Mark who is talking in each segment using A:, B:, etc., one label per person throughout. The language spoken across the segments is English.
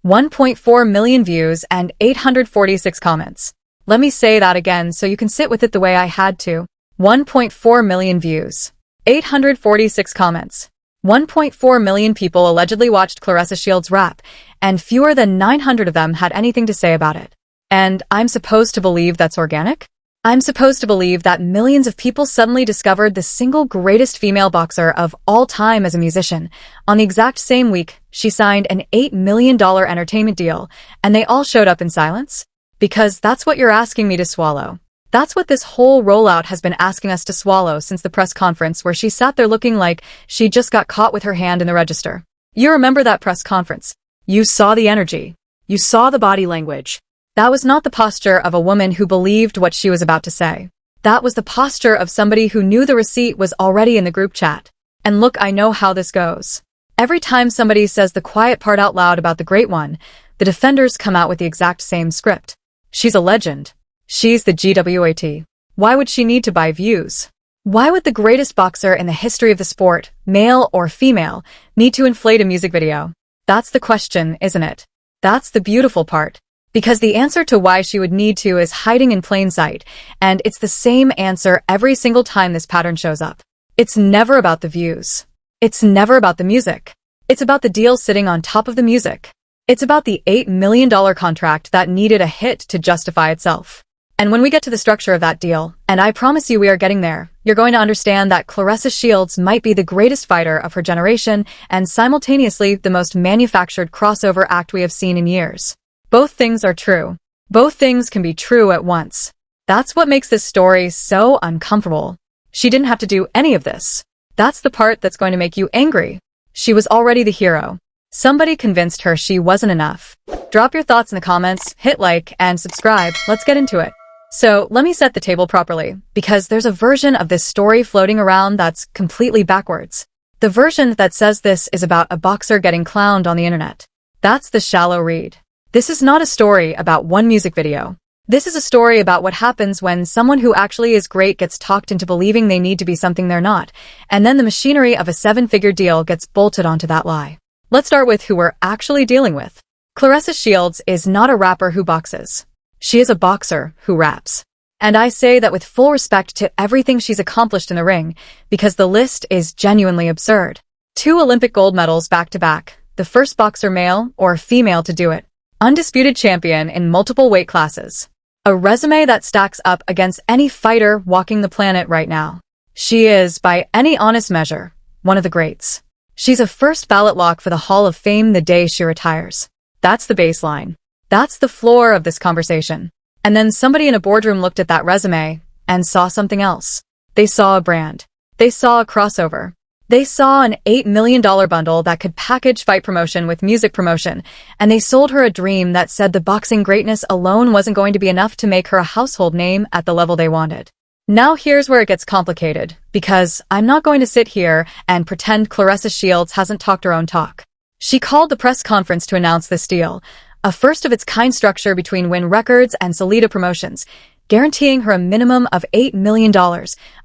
A: 1.4 million views and 846 comments. Let me say that again so you can sit with it the way I had to. 1.4 million views. 846 comments. 1.4 million people allegedly watched Claressa Shields rap, and fewer than 900 of them had anything to say about it. And I'm supposed to believe that's organic? I'm supposed to believe that millions of people suddenly discovered the single greatest female boxer of all time as a musician. On the exact same week, she signed an $8 million entertainment deal, and they all showed up in silence? Because that's what you're asking me to swallow. That's what this whole rollout has been asking us to swallow since the press conference where she sat there looking like she just got caught with her hand in the register. You remember that press conference. You saw the energy. You saw the body language. That was not the posture of a woman who believed what she was about to say. That was the posture of somebody who knew the receipt was already in the group chat. And look, I know how this goes. Every time somebody says the quiet part out loud about the great one, the defenders come out with the exact same script. She's a legend. She's the GWAT. Why would she need to buy views? Why would the greatest boxer in the history of the sport, male or female, need to inflate a music video? That's the question, isn't it? That's the beautiful part. Because the answer to why she would need to is hiding in plain sight, and it's the same answer every single time this pattern shows up. It's never about the views. It's never about the music. It's about the deal sitting on top of the music. It's about the $8 million contract that needed a hit to justify itself. And when we get to the structure of that deal, and I promise you we are getting there, you're going to understand that Claressa Shields might be the greatest fighter of her generation and simultaneously the most manufactured crossover act we have seen in years. Both things are true. Both things can be true at once. That's what makes this story so uncomfortable. She didn't have to do any of this. That's the part that's going to make you angry. She was already the hero. Somebody convinced her she wasn't enough. Drop your thoughts in the comments, hit like, and subscribe. Let's get into it. So let me set the table properly, because there's a version of this story floating around that's completely backwards. The version that says this is about a boxer getting clowned on the internet. That's the shallow read. This is not a story about one music video. This is a story about what happens when someone who actually is great gets talked into believing they need to be something they're not, and then the machinery of a seven-figure deal gets bolted onto that lie. Let's start with who we're actually dealing with. Claressa Shields is not a rapper who boxes. She is a boxer who raps. And I say that with full respect to everything she's accomplished in the ring, because the list is genuinely absurd. 2 Olympic gold medals back-to-back, the first boxer male or female to do it. Undisputed champion in multiple weight classes. A resume that stacks up against any fighter walking the planet right now. She is, by any honest measure, one of the greats. She's a first ballot lock for the Hall of Fame the day she retires. That's the baseline. That's the floor of this conversation. And then somebody in a boardroom looked at that resume and saw something else. They saw a brand. They saw a crossover. They saw an $8 million bundle that could package fight promotion with music promotion, and they sold her a dream that said the boxing greatness alone wasn't going to be enough to make her a household name at the level they wanted. Now here's where it gets complicated, because I'm not going to sit here and pretend Claressa Shields hasn't talked her own talk. She called the press conference to announce this deal, a first-of-its-kind structure between Win Records and Salida Promotions, guaranteeing her a minimum of $8 million,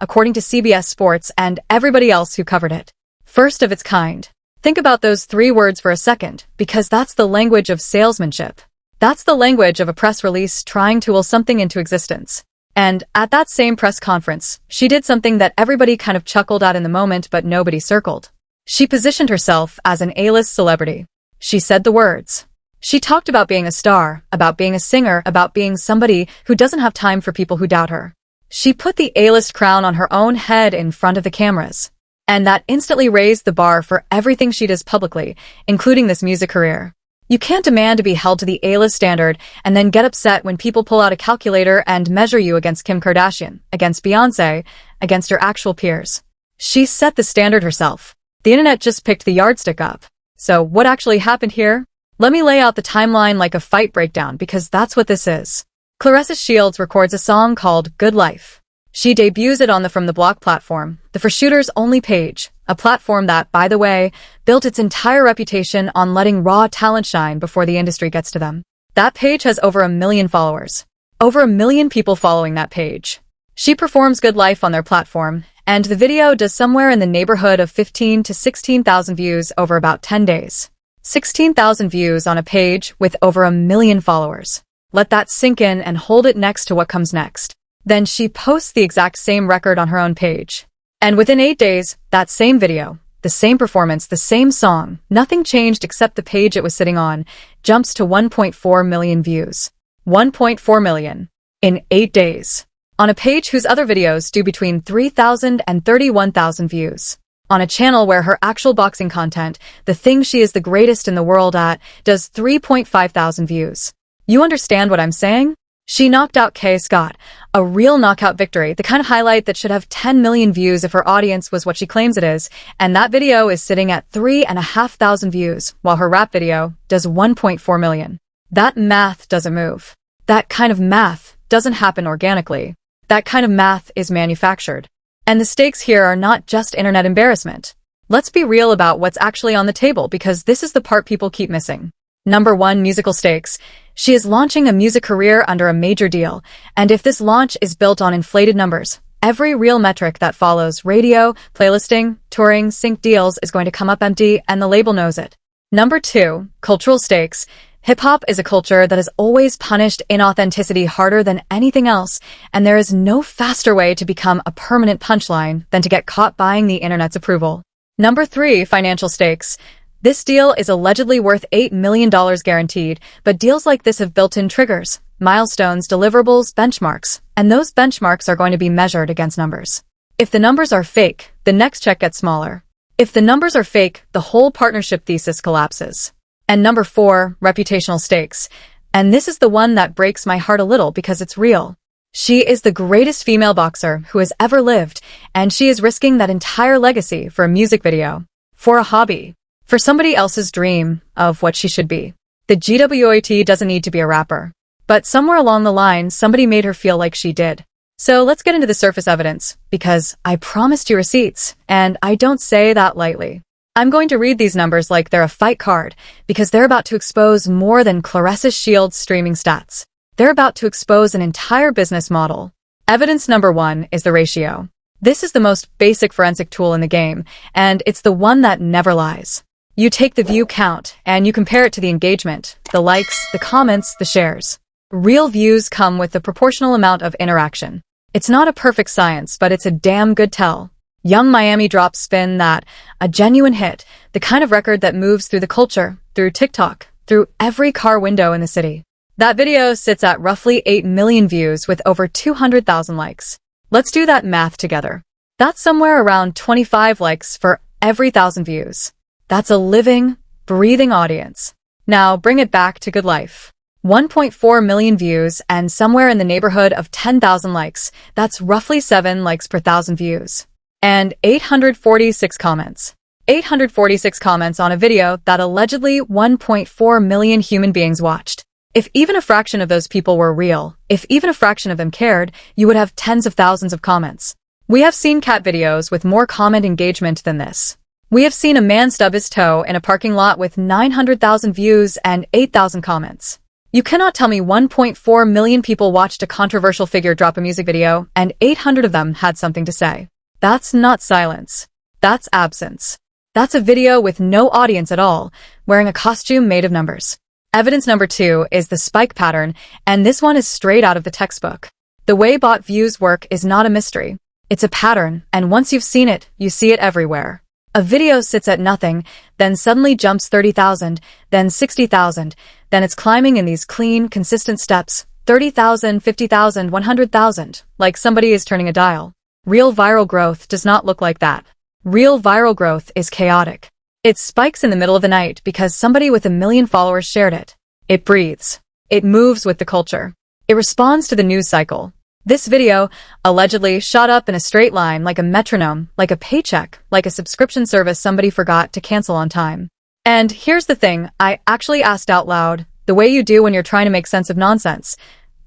A: according to CBS Sports and everybody else who covered it. First of its kind. Think about those 3 words for a second, because that's the language of salesmanship. That's the language of a press release trying to will something into existence. And at that same press conference, she did something that everybody kind of chuckled at in the moment but nobody circled. She positioned herself as an A-list celebrity. She said the words. She talked about being a star, about being a singer, about being somebody who doesn't have time for people who doubt her. She put the A-list crown on her own head in front of the cameras. And that instantly raised the bar for everything she does publicly, including this music career. You can't demand to be held to the A-list standard and then get upset when people pull out a calculator and measure you against Kim Kardashian, against Beyoncé, against your actual peers. She set the standard herself. The internet just picked the yardstick up. So what actually happened here? Let me lay out the timeline like a fight breakdown because that's what this is. Claressa Shields records a song called Good Life. She debuts it on the From the Block platform, the For Shooters Only page, a platform that, by the way, built its entire reputation on letting raw talent shine before the industry gets to them. That page has over 1 million followers. Over 1 million people following that page. She performs Good Life on their platform, and the video does somewhere in the neighborhood of 15 to 16,000 views over about 10 days. 16,000 views on a page with over 1 million followers. Let that sink in and hold it next to what comes next. Then she posts the exact same record on her own page. And within 8 days, that same video, the same performance, the same song, nothing changed except the page it was sitting on, jumps to 1.4 million views. 1.4 million. In 8 days. On a page whose other videos do between 3,000 and 31,000 views. On a channel where her actual boxing content, the thing she is the greatest in the world at, does 3.5 thousand views. You understand what I'm saying? She knocked out Kay Scott, a real knockout victory, the kind of highlight that should have 10 million views if her audience was what she claims it is, and that video is sitting at 3,500 views, while her rap video does 1.4 million. That math doesn't move. That kind of math doesn't happen organically. That kind of math is manufactured. And the stakes here are not just internet embarrassment. Let's be real about what's actually on the table, because this is the part people keep missing. Number 1, musical stakes. She is launching a music career under a major deal, and if this launch is built on inflated numbers, every real metric that follows, radio, playlisting, touring, sync deals, is going to come up empty, and the label knows it. Number 2, cultural stakes. Hip-hop is a culture that has always punished inauthenticity harder than anything else, and there is no faster way to become a permanent punchline than to get caught buying the internet's approval. Number 3, financial stakes. This deal is allegedly worth $8 million guaranteed, but deals like this have built-in triggers, milestones, deliverables, benchmarks, and those benchmarks are going to be measured against numbers. If the numbers are fake, the next check gets smaller. If the numbers are fake, the whole partnership thesis collapses. And number 4, reputational stakes. And this is the one that breaks my heart a little because it's real. She is the greatest female boxer who has ever lived, and she is risking that entire legacy for a music video, for a hobby, for somebody else's dream of what she should be. The GWAT doesn't need to be a rapper. But somewhere along the line, somebody made her feel like she did. So let's get into the surface evidence, because I promised you receipts, and I don't say that lightly. I'm going to read these numbers like they're a fight card, because they're about to expose more than Claressa Shields' streaming stats. They're about to expose an entire business model. Evidence number 1 is the ratio. This is the most basic forensic tool in the game, and it's the one that never lies. You take the view count, and you compare it to the engagement, the likes, the comments, the shares. Real views come with the proportional amount of interaction. It's not a perfect science, but it's a damn good tell. Young Miami drops Spin That, a genuine hit, the kind of record that moves through the culture, through TikTok, through every car window in the city. That video sits at roughly 8 million views with over 200,000 likes. Let's do that math together. That's somewhere around 25 likes for every 1,000 views. That's a living, breathing audience. Now bring it back to good life. 1.4 million views and somewhere in the neighborhood of 10,000 likes. That's roughly 7 likes per 1,000 views. And 846 comments. 846 comments on a video that allegedly 1.4 million human beings watched. If even a fraction of those people were real, if even a fraction of them cared, you would have tens of thousands of comments. We have seen cat videos with more comment engagement than this. We have seen a man stub his toe in a parking lot with 900,000 views and 8,000 comments. You cannot tell me 1.4 million people watched a controversial figure drop a music video and 800 of them had something to say. That's not silence. That's absence. That's a video with no audience at all, wearing a costume made of numbers. Evidence number 2 is the spike pattern, and this one is straight out of the textbook. The way bot views work is not a mystery. It's a pattern, and once you've seen it, you see it everywhere. A video sits at nothing, then suddenly jumps 30,000, then 60,000, then it's climbing in these clean, consistent steps, 30,000, 50,000, 100,000, like somebody is turning a dial. Real viral growth does not look like that. Real viral growth is chaotic. It spikes in the middle of the night because somebody with 1 million followers shared it. It breathes. It moves with the culture. It responds to the news cycle. This video allegedly shot up in a straight line like a metronome, like a paycheck, like a subscription service somebody forgot to cancel on time. And here's the thing, I actually asked out loud, the way you do when you're trying to make sense of nonsense.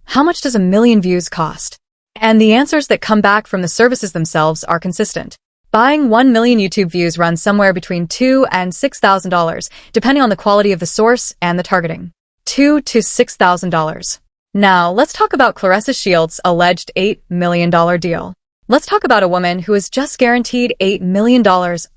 A: How much does 1 million views cost? And the answers that come back from the services themselves are consistent. Buying 1 million YouTube views runs somewhere between $2,000 and $6,000, depending on the quality of the source and the targeting. $2,000 to $6,000. Now, let's talk about Claressa Shields' alleged $8 million deal. Let's talk about a woman who is just guaranteed $8 million,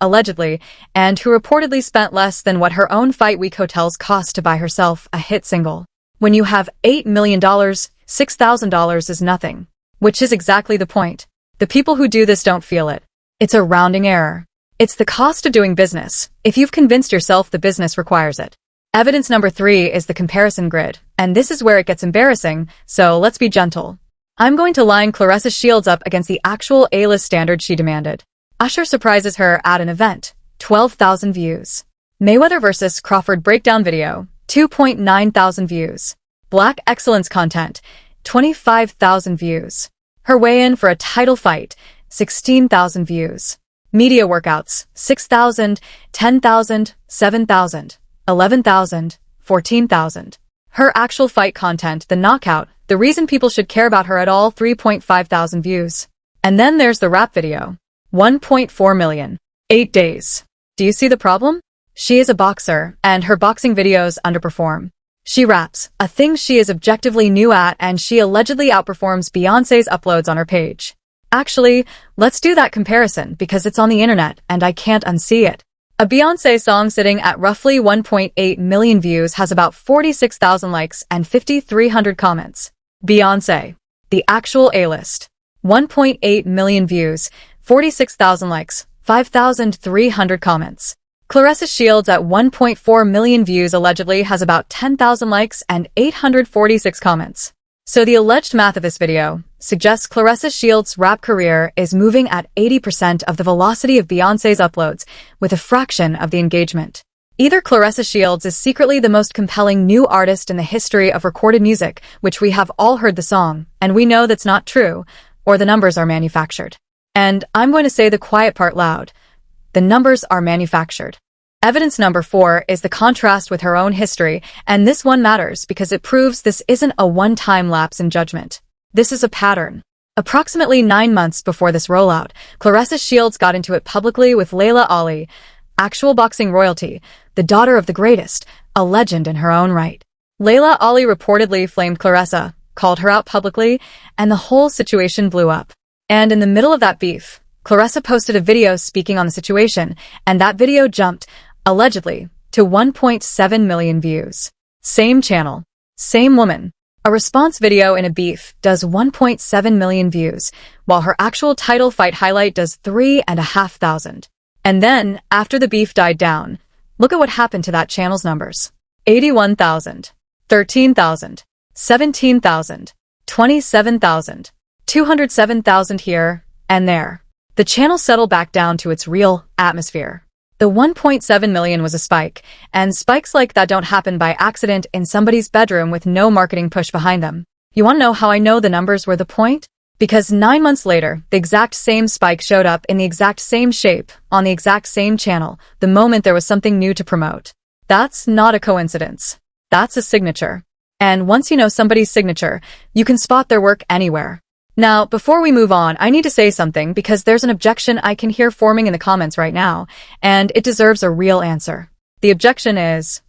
A: allegedly, and who reportedly spent less than what her own Fight Week hotels cost to buy herself a hit single. When you have $8 million, $6,000 is nothing. Which is exactly the point. The people who do this don't feel it. It's a rounding error. It's the cost of doing business, if you've convinced yourself the business requires it. Evidence number 3 is the comparison grid, and this is where it gets embarrassing, so let's be gentle. I'm going to line Claressa Shields up against the actual A-list standard she demanded. Usher surprises her at an event, 12,000 views. Mayweather vs. Crawford breakdown video, 2.9 thousand views. Black excellence content, 25,000 views. Her weigh-in for a title fight, 16,000 views. Media workouts, 6,000, 10,000, 7,000, 11,000, 14,000. Her actual fight content, the knockout, the reason people should care about her at all, 3.5 thousand views. And then there's the rap video, 1.4 million. 8 days. Do you see the problem? She is a boxer, and her boxing videos underperform. She raps, a thing she is objectively new at, and she allegedly outperforms Beyoncé's uploads on her page. Actually, let's do that comparison because it's on the internet and I can't unsee it. A Beyoncé song sitting at roughly 1.8 million views has about 46,000 likes and 5,300 comments. Beyoncé, the actual A-list, 1.8 million views, 46,000 likes, 5,300 comments. Claressa Shields at 1.4 million views allegedly has about 10,000 likes and 846 comments. So the alleged math of this video suggests Claressa Shields' rap career is moving at 80% of the velocity of Beyoncé's uploads, with a fraction of the engagement. Either Claressa Shields is secretly the most compelling new artist in the history of recorded music, which we have all heard the song, and we know that's not true, or the numbers are manufactured. And I'm going to say the quiet part loud. The numbers are manufactured. Evidence number 4 is the contrast with her own history, and this one matters because it proves this isn't a one-time lapse in judgment. This is a pattern. Approximately 9 months before this rollout, Claressa Shields got into it publicly with Laila Ali, actual boxing royalty, the daughter of the greatest, a legend in her own right. Laila Ali reportedly flamed Claressa, called her out publicly, and the whole situation blew up. And in the middle of that beef, Claressa posted a video speaking on the situation, and that video jumped, allegedly, to 1.7 million views. Same channel, same woman. A response video in a beef does 1.7 million views, while her actual title fight highlight does 3,500. And then, after the beef died down, look at what happened to that channel's numbers. 81,000, 13,000, 17,000, 27,000, 207,000 here and there. The channel settled back down to its real atmosphere. The 1.7 million was a spike, and spikes like that don't happen by accident in somebody's bedroom with no marketing push behind them. You want to know how I know the numbers were the point? Because 9 months later, the exact same spike showed up in the exact same shape, on the exact same channel, the moment there was something new to promote. That's not a coincidence. That's a signature. And once you know somebody's signature, you can spot their work anywhere. Now, before we move on, I need to say something because there's an objection I can hear forming in the comments right now, and it deserves a real answer. The objection is,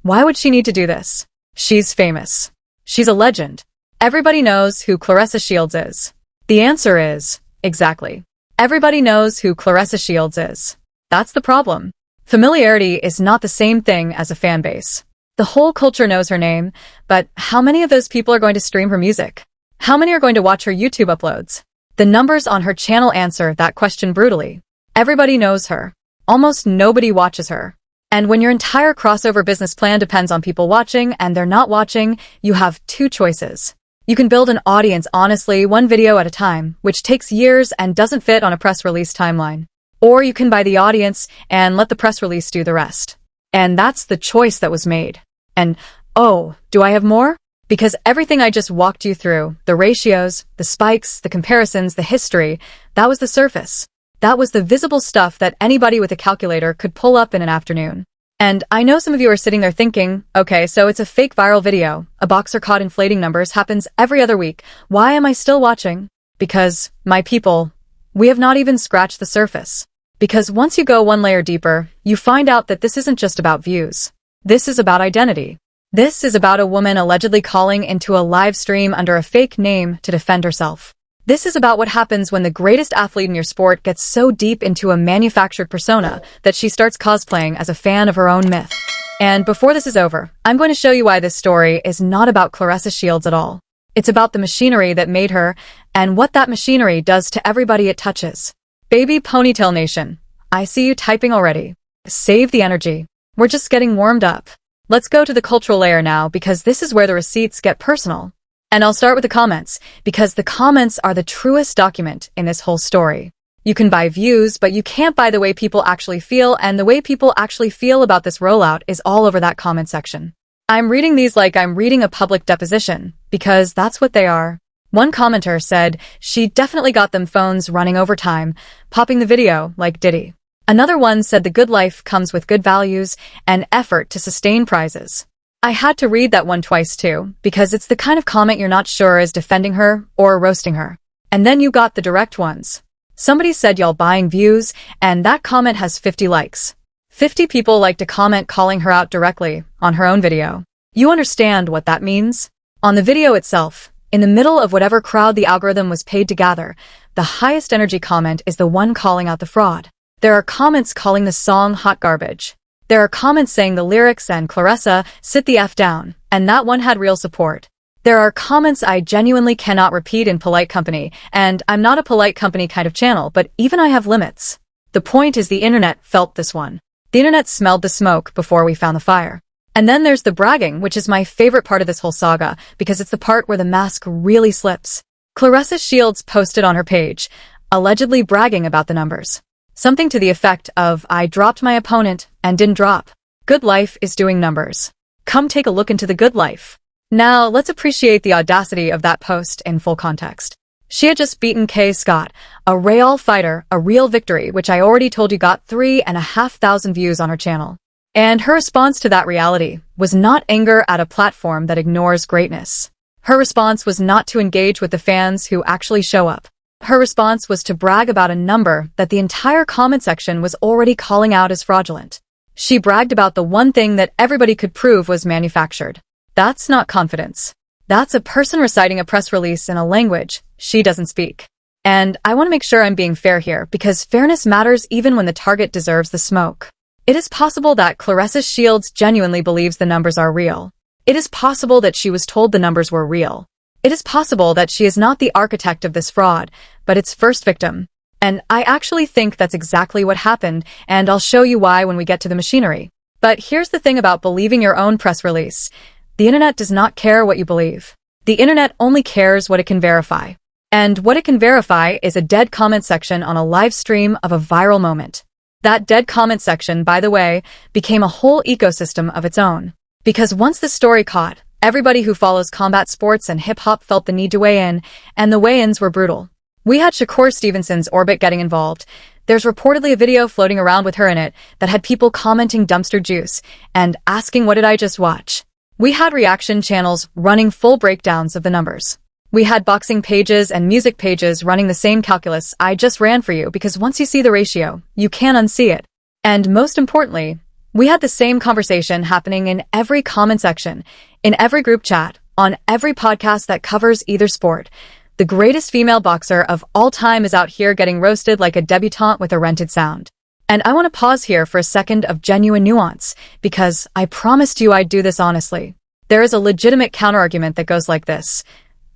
A: why would she need to do this? She's famous. She's a legend. Everybody knows who Claressa Shields is. The answer is, exactly. Everybody knows who Claressa Shields is. That's the problem. Familiarity is not the same thing as a fan base. The whole culture knows her name, but how many of those people are going to stream her music? How many are going to watch her YouTube uploads? The numbers on her channel answer that question brutally. Everybody knows her. Almost nobody watches her. And when your entire crossover business plan depends on people watching and they're not watching, you have two choices. You can build an audience honestly, one video at a time, which takes years and doesn't fit on a press release timeline. Or you can buy the audience and let the press release do the rest. And that's the choice that was made. And, oh, do I have more? Because everything I just walked you through, the ratios, the spikes, the comparisons, the history, that was the surface. That was the visible stuff that anybody with a calculator could pull up in an afternoon. And I know some of you are sitting there thinking, okay, so it's a fake viral video. A boxer caught inflating numbers happens every other week. Why am I still watching? Because, my people, we have not even scratched the surface. Because once you go one layer deeper, you find out that this isn't just about views. This is about identity. This is about a woman allegedly calling into a live stream under a fake name to defend herself. This is about what happens when the greatest athlete in your sport gets so deep into a manufactured persona that she starts cosplaying as a fan of her own myth. And before this is over, I'm going to show you why this story is not about Claressa Shields at all. It's about the machinery that made her, and what that machinery does to everybody it touches. Baby Ponytail Nation, I see you typing already. Save the energy. We're just getting warmed up. Let's go to the cultural layer now, because this is where the receipts get personal. And I'll start with the comments, because the comments are the truest document in this whole story. You can buy views, but you can't buy the way people actually feel, and the way people actually feel about this rollout is all over that comment section. I'm reading these like I'm reading a public deposition, because that's what they are. One commenter said she definitely got them phones running overtime, popping the video like Diddy. Another one said the good life comes with good values and effort to sustain prizes. I had to read that one twice too, because it's the kind of comment you're not sure is defending her or roasting her. And then you got the direct ones. Somebody said y'all buying views, and that comment has 50 likes. 50 people liked a comment calling her out directly on her own video. You understand what that means? On the video itself, in the middle of whatever crowd the algorithm was paid to gather, the highest energy comment is the one calling out the fraud. There are comments calling the song hot garbage. There are comments saying the lyrics and Claressa sit the F down, and that one had real support. There are comments I genuinely cannot repeat in polite company, and I'm not a polite company kind of channel, but even I have limits. The point is the internet felt this one. The internet smelled the smoke before we found the fire. And then there's the bragging, which is my favorite part of this whole saga, because it's the part where the mask really slips. Claressa Shields posted on her page, allegedly bragging about the numbers. Something to the effect of, I dropped my opponent and didn't drop. Good life is doing numbers. Come take a look into the good life. Now, let's appreciate the audacity of that post in full context. She had just beaten Kay Scott, a real fighter, a real victory, which I already told you got 3,500 views on her channel. And her response to that reality was not anger at a platform that ignores greatness. Her response was not to engage with the fans who actually show up. Her response was to brag about a number that the entire comment section was already calling out as fraudulent. She bragged about the one thing that everybody could prove was manufactured. That's not confidence. That's a person reciting a press release in a language she doesn't speak. And I want to make sure I'm being fair here, because fairness matters even when the target deserves the smoke. It is possible that Claressa Shields genuinely believes the numbers are real. It is possible that she was told the numbers were real. It is possible that she is not the architect of this fraud, but its first victim. And I actually think that's exactly what happened, and I'll show you why when we get to the machinery. But here's the thing about believing your own press release. The internet does not care what you believe. The internet only cares what it can verify. And what it can verify is a dead comment section on a live stream of a viral moment. That dead comment section, by the way, became a whole ecosystem of its own. Because once the story caught, everybody who follows combat sports and hip-hop felt the need to weigh in, and the weigh-ins were brutal. We had Shakur Stevenson's Orbit getting involved. There's reportedly a video floating around with her in it that had people commenting dumpster juice and asking what did I just watch. We had reaction channels running full breakdowns of the numbers. We had boxing pages and music pages running the same calculus I just ran for you, because once you see the ratio, you can't unsee it. And most importantly, we had the same conversation happening in every comment section, in every group chat, on every podcast that covers either sport. The greatest female boxer of all time is out here getting roasted like a debutante with a rented sound. And I want to pause here for a second of genuine nuance, because I promised you I'd do this honestly. There is a legitimate counterargument that goes like this.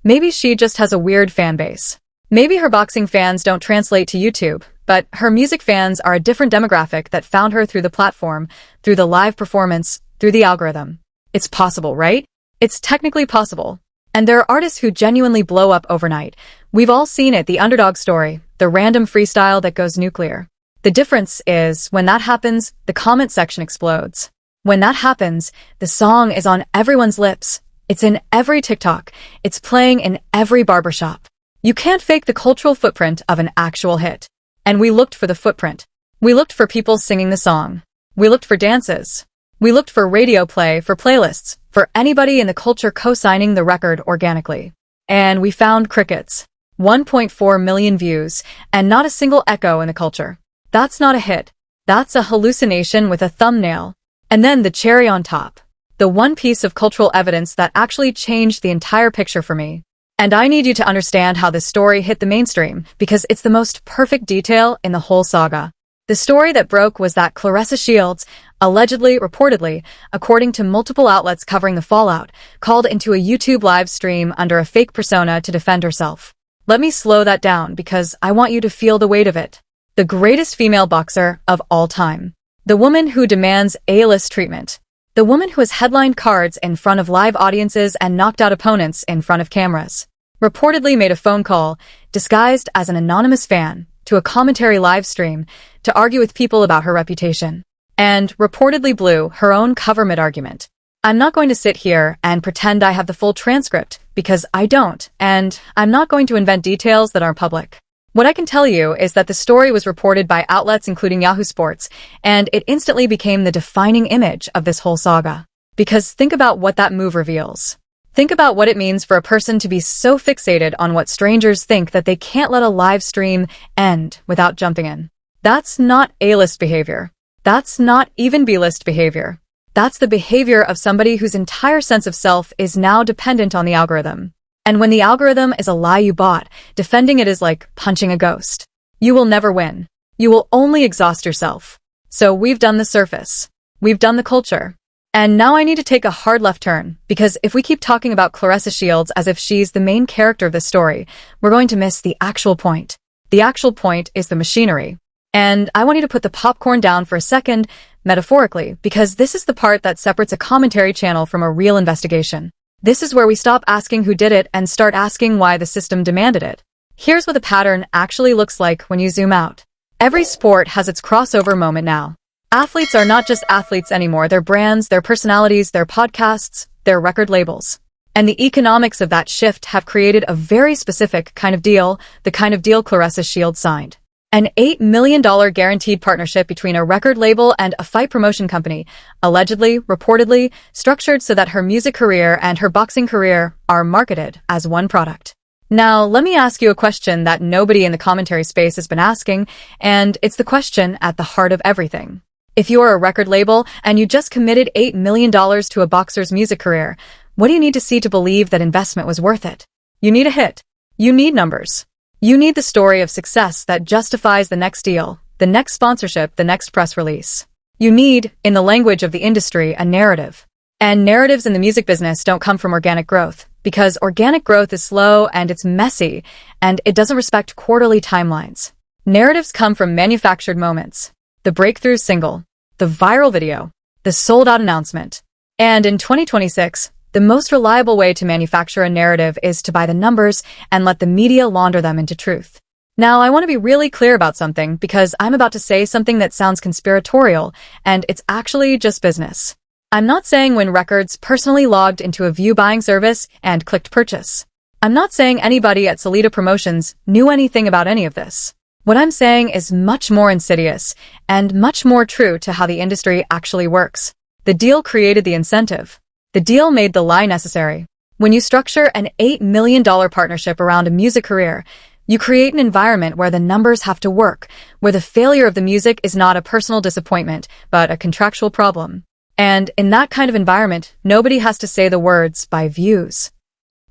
A: Maybe she just has a weird fan base. Maybe her boxing fans don't translate to YouTube, but her music fans are a different demographic that found her through the platform, through the live performance, through the algorithm. It's possible, right? It's technically possible. And there are artists who genuinely blow up overnight. We've all seen it, the underdog story, the random freestyle that goes nuclear. The difference is, when that happens, the comment section explodes. When that happens, the song is on everyone's lips. It's in every TikTok. It's playing in every barbershop. You can't fake the cultural footprint of an actual hit. And we looked for the footprint. We looked for people singing the song. We looked for dances. We looked for radio play, for playlists, for anybody in the culture co-signing the record organically. And we found crickets. 1.4 million views, and not a single echo in the culture. That's not a hit. That's a hallucination with a thumbnail. And then the cherry on top. The one piece of cultural evidence that actually changed the entire picture for me. And I need you to understand how this story hit the mainstream, because it's the most perfect detail in the whole saga. The story that broke was that Claressa Shields, allegedly, reportedly, according to multiple outlets covering the fallout, called into a YouTube live stream under a fake persona to defend herself. Let me slow that down because I want you to feel the weight of it. The greatest female boxer of all time. The woman who demands A-list treatment. The woman who has headlined cards in front of live audiences and knocked out opponents in front of cameras. Reportedly made a phone call, disguised as an anonymous fan, to a commentary live stream to argue with people about her reputation. And reportedly blew her own cover mid-argument. I'm not going to sit here and pretend I have the full transcript, because I don't, and I'm not going to invent details that aren't public. What I can tell you is that the story was reported by outlets including Yahoo Sports, and it instantly became the defining image of this whole saga. Because think about what that move reveals. Think about what it means for a person to be so fixated on what strangers think that they can't let a live stream end without jumping in. That's not A-list behavior. That's not even B-list behavior. That's the behavior of somebody whose entire sense of self is now dependent on the algorithm. And when the algorithm is a lie you bought, defending it is like punching a ghost. You will never win. You will only exhaust yourself. So we've done the surface. We've done the culture. And now I need to take a hard left turn, because if we keep talking about Claressa Shields as if she's the main character of the story, we're going to miss the actual point. The actual point is the machinery. And I want you to put the popcorn down for a second, metaphorically, because this is the part that separates a commentary channel from a real investigation. This is where we stop asking who did it and start asking why the system demanded it. Here's what the pattern actually looks like when you zoom out. Every sport has its crossover moment now. Athletes are not just athletes anymore, they're brands, their personalities, their podcasts, their record labels. And the economics of that shift have created a very specific kind of deal, the kind of deal Claressa Shields signed. An $8 million guaranteed partnership between a record label and a fight promotion company, allegedly, reportedly, structured so that her music career and her boxing career are marketed as one product. Now, let me ask you a question that nobody in the commentary space has been asking, and it's the question at the heart of everything. If you're a record label and you just committed $8 million to a boxer's music career, what do you need to see to believe that investment was worth it? You need a hit. You need numbers. You need the story of success that justifies the next deal, the next sponsorship, the next press release. You need, in the language of the industry, a narrative. And narratives in the music business don't come from organic growth, because organic growth is slow and it's messy, and it doesn't respect quarterly timelines. Narratives come from manufactured moments. The breakthrough single, the viral video, the sold-out announcement. And in 2026, the most reliable way to manufacture a narrative is to buy the numbers and let the media launder them into truth. Now, I want to be really clear about something because I'm about to say something that sounds conspiratorial, and it's actually just business. I'm not saying Win Records personally logged into a view-buying service and clicked purchase. I'm not saying anybody at Salida Promotions knew anything about any of this. What I'm saying is much more insidious and much more true to how the industry actually works. The deal created the incentive. The deal made the lie necessary. When you structure an $8 million partnership around a music career, you create an environment where the numbers have to work, where the failure of the music is not a personal disappointment, but a contractual problem. And in that kind of environment, nobody has to say the words by views.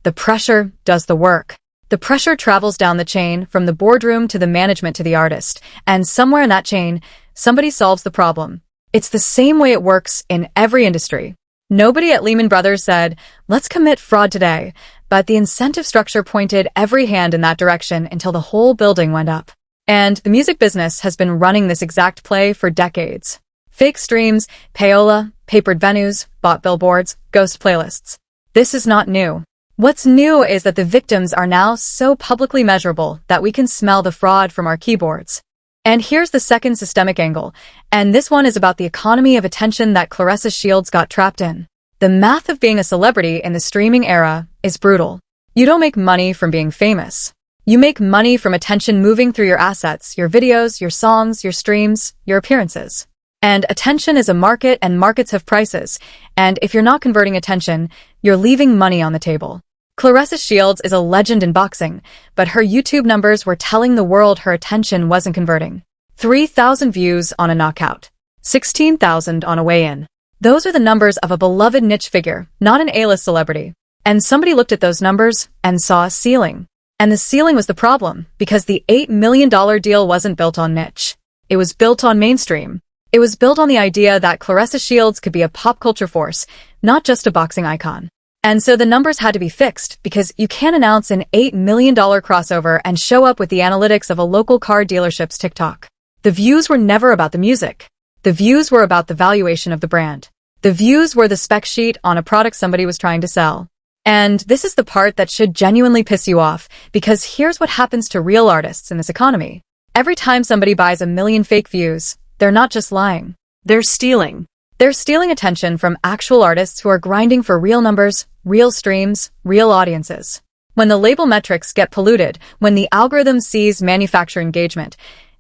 A: The pressure does the work. The pressure travels down the chain from the boardroom to the management to the artist, and somewhere in that chain, somebody solves the problem. It's the same way it works in every industry. Nobody at Lehman Brothers said, let's commit fraud today, but the incentive structure pointed every hand in that direction until the whole building went up. And the music business has been running this exact play for decades. Fake streams, payola, papered venues, bought billboards, ghost playlists. This is not new. What's new is that the victims are now so publicly measurable that we can smell the fraud from our keyboards. And here's the second systemic angle, and this one is about the economy of attention that Claressa Shields got trapped in. The math of being a celebrity in the streaming era is brutal. You don't make money from being famous. You make money from attention moving through your assets, your videos, your songs, your streams, your appearances. And attention is a market, and markets have prices, and if you're not converting attention, you're leaving money on the table. Claressa Shields is a legend in boxing, but her YouTube numbers were telling the world her attention wasn't converting. 3,000 views on a knockout. 16,000 on a weigh-in. Those are the numbers of a beloved niche figure, not an A-list celebrity. And somebody looked at those numbers and saw a ceiling. And the ceiling was the problem, because the $8 million deal wasn't built on niche. It was built on mainstream. It was built on the idea that Claressa Shields could be a pop culture force, not just a boxing icon. And so the numbers had to be fixed, because you can't announce an $8 million crossover and show up with the analytics of a local car dealership's TikTok. The views were never about the music. The views were about the valuation of the brand. The views were the spec sheet on a product somebody was trying to sell. And this is the part that should genuinely piss you off, because here's what happens to real artists in this economy. Every time somebody buys 1 million fake views, they're not just lying. They're stealing. They're stealing attention from actual artists who are grinding for real numbers, real streams, real audiences. When the label metrics get polluted, when the algorithm sees manufacturer engagement,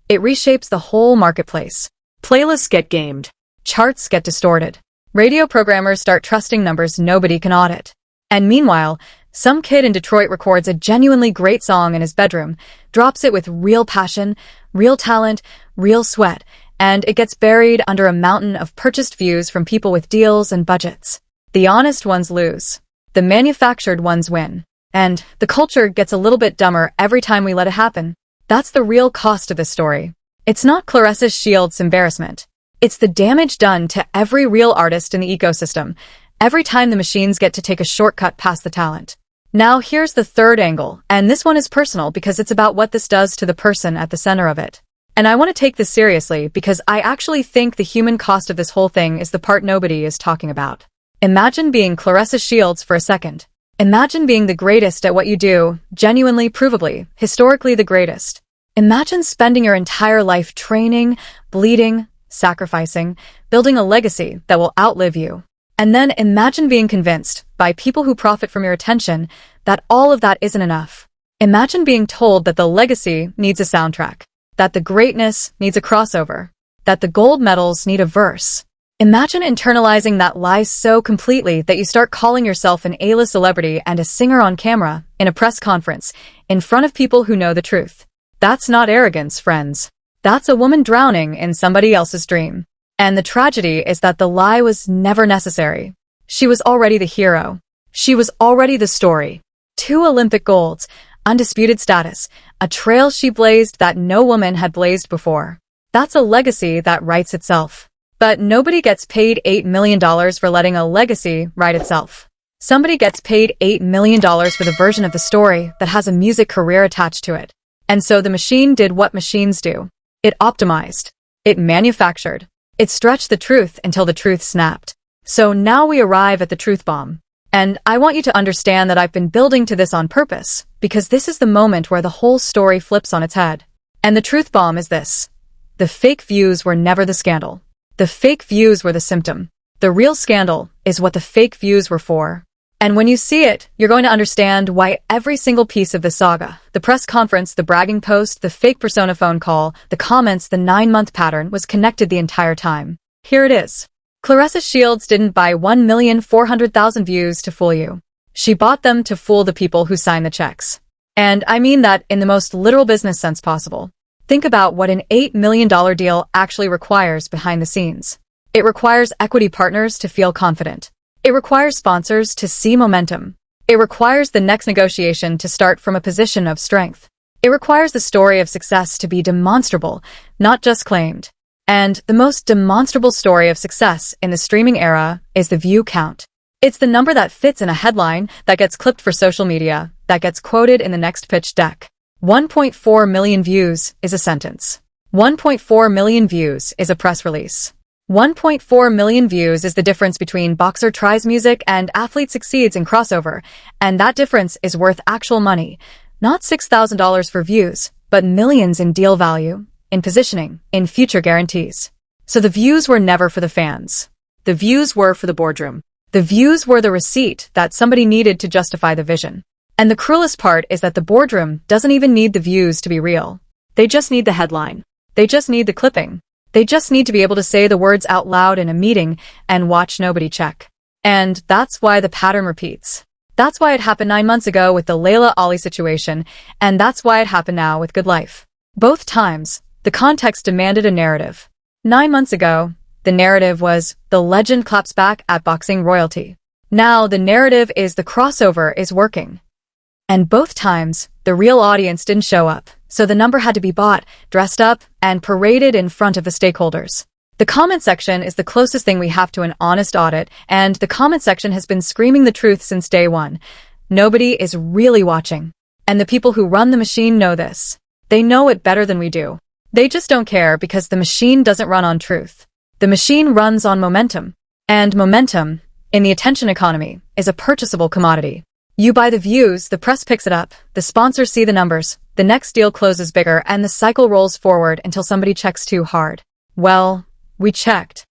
A: it reshapes the whole marketplace. Playlists get gamed. Charts get distorted. Radio programmers start trusting numbers nobody can audit. And meanwhile, some kid in Detroit records a genuinely great song in his bedroom, drops it with real passion, real talent, real sweat, and it gets buried under a mountain of purchased views from people with deals and budgets. The honest ones lose. The manufactured ones win. And the culture gets a little bit dumber every time we let it happen. That's the real cost of this story. It's not Claressa Shields' embarrassment. It's the damage done to every real artist in the ecosystem, every time the machines get to take a shortcut past the talent. Now here's the third angle, and this one is personal because it's about what this does to the person at the center of it. And I want to take this seriously because I actually think the human cost of this whole thing is the part nobody is talking about. Imagine being Claressa Shields for a second. Imagine being the greatest at what you do, genuinely, provably, historically the greatest. Imagine spending your entire life training, bleeding, sacrificing, building a legacy that will outlive you. And then imagine being convinced, by people who profit from your attention, that all of that isn't enough. Imagine being told that the legacy needs a soundtrack, that the greatness needs a crossover, that the gold medals need a verse. Imagine internalizing that lie so completely that you start calling yourself an A-list celebrity and a singer on camera, in a press conference, in front of people who know the truth. That's not arrogance, friends. That's a woman drowning in somebody else's dream. And the tragedy is that the lie was never necessary. She was already the hero. She was already the story. 2 Olympic golds, undisputed status, a trail she blazed that no woman had blazed before. That's a legacy that writes itself. But nobody gets paid $8 million for letting a legacy write itself. Somebody gets paid $8 million for the version of the story that has a music career attached to it. And so the machine did what machines do. It optimized. It manufactured. It stretched the truth until the truth snapped. So now we arrive at the truth bomb. And I want you to understand that I've been building to this on purpose, because this is the moment where the whole story flips on its head. And the truth bomb is this. The fake views were never the scandal. The fake views were the symptom. The real scandal is what the fake views were for. And when you see it, you're going to understand why every single piece of the saga, the press conference, the bragging post, the fake persona phone call, the comments, the 9-month pattern was connected the entire time. Here it is. Claressa Shields didn't buy 1,400,000 views to fool you. She bought them to fool the people who sign the checks. And I mean that in the most literal business sense possible. Think about what an $8 million deal actually requires behind the scenes. It requires equity partners to feel confident. It requires sponsors to see momentum. It requires the next negotiation to start from a position of strength. It requires the story of success to be demonstrable, not just claimed. And the most demonstrable story of success in the streaming era is the view count. It's the number that fits in a headline, that gets clipped for social media, that gets quoted in the next pitch deck. 1.4 million views is a sentence. 1.4 million views is a press release. 1.4 million views is the difference between boxer tries music and athlete succeeds in crossover, and that difference is worth actual money. Not $6,000 for views, but millions in deal value, in positioning, in future guarantees. So the views were never for the fans. The views were for the boardroom. The views were the receipt that somebody needed to justify the vision. And the cruelest part is that the boardroom doesn't even need the views to be real. They just need the headline. They just need the clipping. They just need to be able to say the words out loud in a meeting and watch nobody check. And that's why the pattern repeats. That's why it happened 9 months ago with the Layla Ali situation, and that's why it happened now with Good Life. Both times, the context demanded a narrative. 9 months ago, the narrative was, the legend claps back at boxing royalty. Now the narrative is the crossover is working. And both times, the real audience didn't show up, so the number had to be bought, dressed up, and paraded in front of the stakeholders. The comment section is the closest thing we have to an honest audit, and the comment section has been screaming the truth since day one. Nobody is really watching. And the people who run the machine know this. They know it better than we do. They just don't care because the machine doesn't run on truth. The machine runs on momentum. And momentum, in the attention economy, is a purchasable commodity. You buy the views, the press picks it up, the sponsors see the numbers, the next deal closes bigger, and the cycle rolls forward until somebody checks too hard. Well, we checked,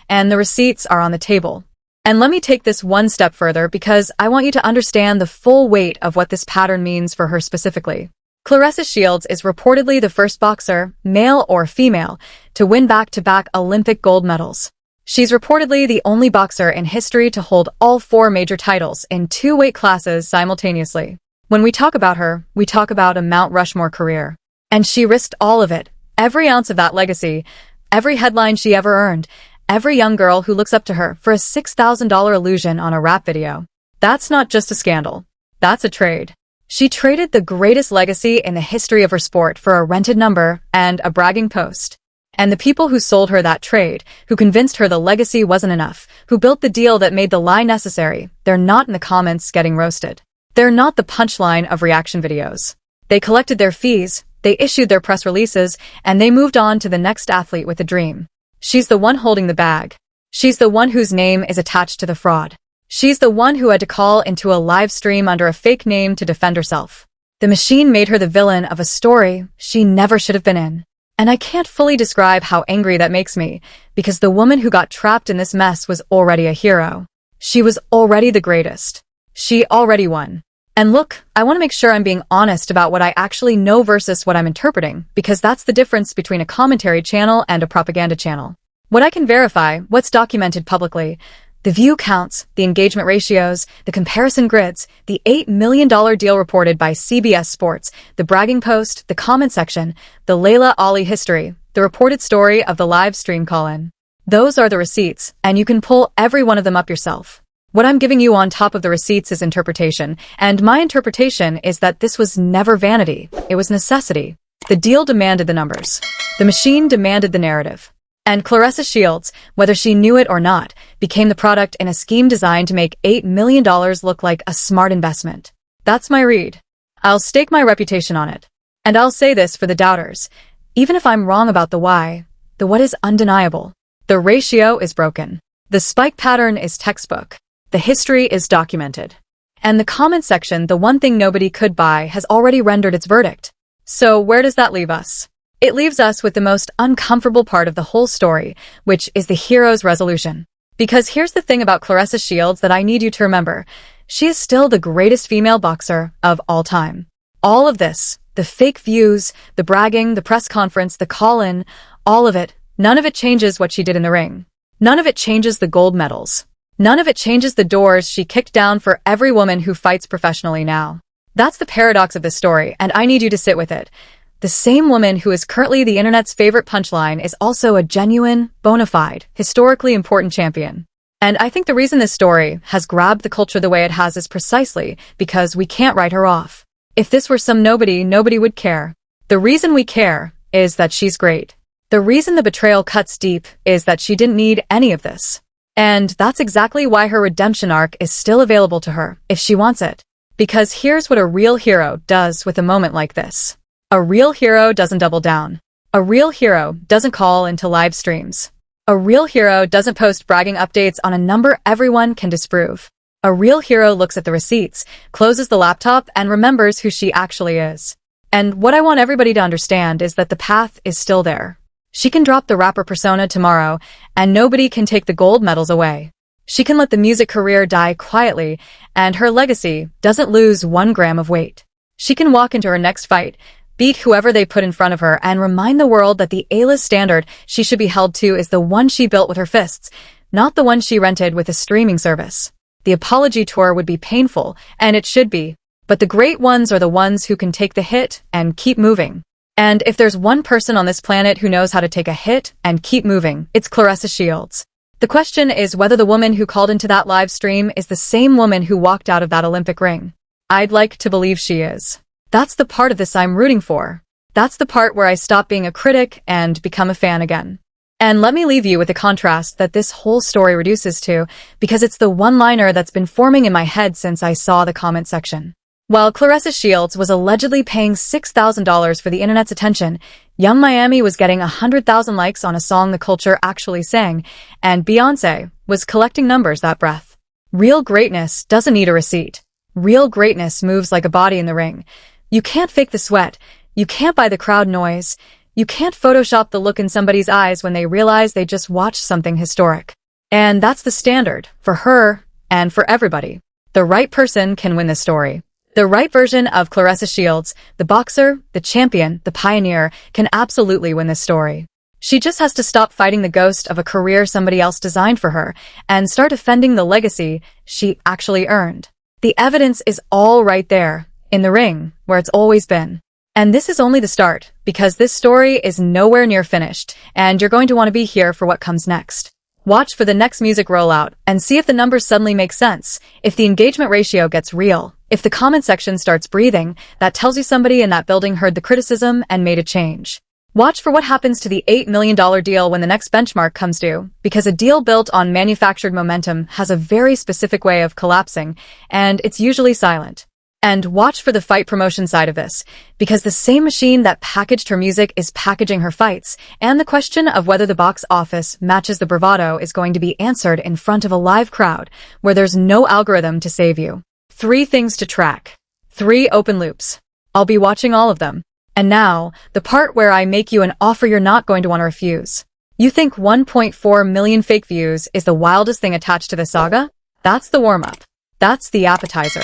A: and the receipts are on the table. And let me take this one step further because I want you to understand the full weight of what this pattern means for her specifically. Claressa Shields is reportedly the first boxer, male or female, to win back-to-back Olympic gold medals. She's reportedly the only boxer in history to hold all 4 major titles in 2 weight classes simultaneously. When we talk about her, we talk about a Mount Rushmore career. And she risked all of it, every ounce of that legacy, every headline she ever earned, every young girl who looks up to her for a $6,000 illusion on a rap video. That's not just a scandal. That's a trade. She traded the greatest legacy in the history of her sport for a rented number and a bragging post. And the people who sold her that trade, who convinced her the legacy wasn't enough, who built the deal that made the lie necessary, they're not in the comments getting roasted. They're not the punchline of reaction videos. They collected their fees, they issued their press releases, and they moved on to the next athlete with a dream. She's the one holding the bag. She's the one whose name is attached to the fraud. She's the one who had to call into a live stream under a fake name to defend herself. The machine made her the villain of a story she never should have been in. And I can't fully describe how angry that makes me, because the woman who got trapped in this mess was already a hero. She was already the greatest. She already won. And look, I want to make sure I'm being honest about what I actually know versus what I'm interpreting, because that's the difference between a commentary channel and a propaganda channel. What I can verify, what's documented publicly, the view counts, the engagement ratios, the comparison grids, the $8 million deal reported by CBS Sports, the bragging post, the comment section, the Layla Ali history, the reported story of the live stream call-in. Those are the receipts, and you can pull every one of them up yourself. What I'm giving you on top of the receipts is interpretation, and my interpretation is that this was never vanity, it was necessity. The deal demanded the numbers. The machine demanded the narrative. And Claressa Shields, whether she knew it or not, became the product in a scheme designed to make $8 million look like a smart investment. That's my read. I'll stake my reputation on it. And I'll say this for the doubters. Even if I'm wrong about the why, the what is undeniable. The ratio is broken. The spike pattern is textbook. The history is documented. And the comment section, the one thing nobody could buy, has already rendered its verdict. So where does that leave us? It leaves us with the most uncomfortable part of the whole story, which is the hero's resolution. Because here's the thing about Claressa Shields that I need you to remember. She is still the greatest female boxer of all time. All of this, the fake views, the bragging, the press conference, the call-in, all of it, none of it changes what she did in the ring. None of it changes the gold medals. None of it changes the doors she kicked down for every woman who fights professionally now. That's the paradox of this story, and I need you to sit with it. The same woman who is currently the internet's favorite punchline is also a genuine, bona fide, historically important champion. And I think the reason this story has grabbed the culture the way it has is precisely because we can't write her off. If this were some nobody, nobody would care. The reason we care is that she's great. The reason the betrayal cuts deep is that she didn't need any of this. And that's exactly why her redemption arc is still available to her, if she wants it. Because here's what a real hero does with a moment like this. A real hero doesn't double down. A real hero doesn't call into live streams. A real hero doesn't post bragging updates on a number everyone can disprove. A real hero looks at the receipts, closes the laptop, and remembers who she actually is. And what I want everybody to understand is that the path is still there. She can drop the rapper persona tomorrow, and nobody can take the gold medals away. She can let the music career die quietly, and her legacy doesn't lose 1 gram of weight. She can walk into her next fight, beat whoever they put in front of her, and remind the world that the A-list standard she should be held to is the one she built with her fists, not the one she rented with a streaming service. The apology tour would be painful, and it should be, but the great ones are the ones who can take the hit and keep moving. And if there's one person on this planet who knows how to take a hit and keep moving, it's Claressa Shields. The question is whether the woman who called into that live stream is the same woman who walked out of that Olympic ring. I'd like to believe she is. That's the part of this I'm rooting for. That's the part where I stop being a critic and become a fan again. And let me leave you with the contrast that this whole story reduces to, because it's the one-liner that's been forming in my head since I saw the comment section. While Claressa Shields was allegedly paying $6,000 for the internet's attention, Young Miami was getting 100,000 likes on a song the culture actually sang, and Beyoncé was collecting numbers that breath. Real greatness doesn't need a receipt. Real greatness moves like a body in the ring. You can't fake the sweat. You can't buy the crowd noise. You can't Photoshop the look in somebody's eyes when they realize they just watched something historic. And that's the standard, for her and for everybody. The right person can win this story. The right version of Claressa Shields, the boxer, the champion, the pioneer, can absolutely win this story. She just has to stop fighting the ghost of a career somebody else designed for her and start defending the legacy she actually earned. The evidence is all right there, in the ring, where it's always been. And this is only the start, because this story is nowhere near finished, and you're going to want to be here for what comes next. Watch for the next music rollout and see if the numbers suddenly make sense, if the engagement ratio gets real, if the comment section starts breathing. That tells you somebody in that building heard the criticism and made a change. Watch for what happens to the $8 million deal when the next benchmark comes due, because a deal built on manufactured momentum has a very specific way of collapsing, and it's usually silent. And watch for the fight promotion side of this, because the same machine that packaged her music is packaging her fights, and the question of whether the box office matches the bravado is going to be answered in front of a live crowd, where there's no algorithm to save you. 3 things to track. 3 open loops. I'll be watching all of them. And now, the part where I make you an offer you're not going to want to refuse. You think 1.4 million fake views is the wildest thing attached to the saga? That's the warm-up. That's the appetizer.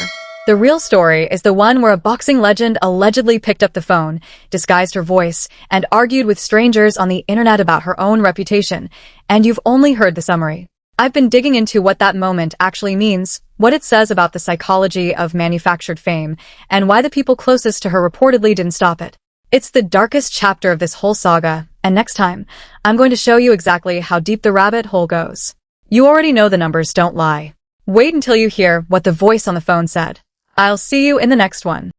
A: The real story is the one where a boxing legend allegedly picked up the phone, disguised her voice, and argued with strangers on the internet about her own reputation, and you've only heard the summary. I've been digging into what that moment actually means, what it says about the psychology of manufactured fame, and why the people closest to her reportedly didn't stop it. It's the darkest chapter of this whole saga, and next time, I'm going to show you exactly how deep the rabbit hole goes. You already know the numbers don't lie. Wait until you hear what the voice on the phone said. I'll see you in the next one.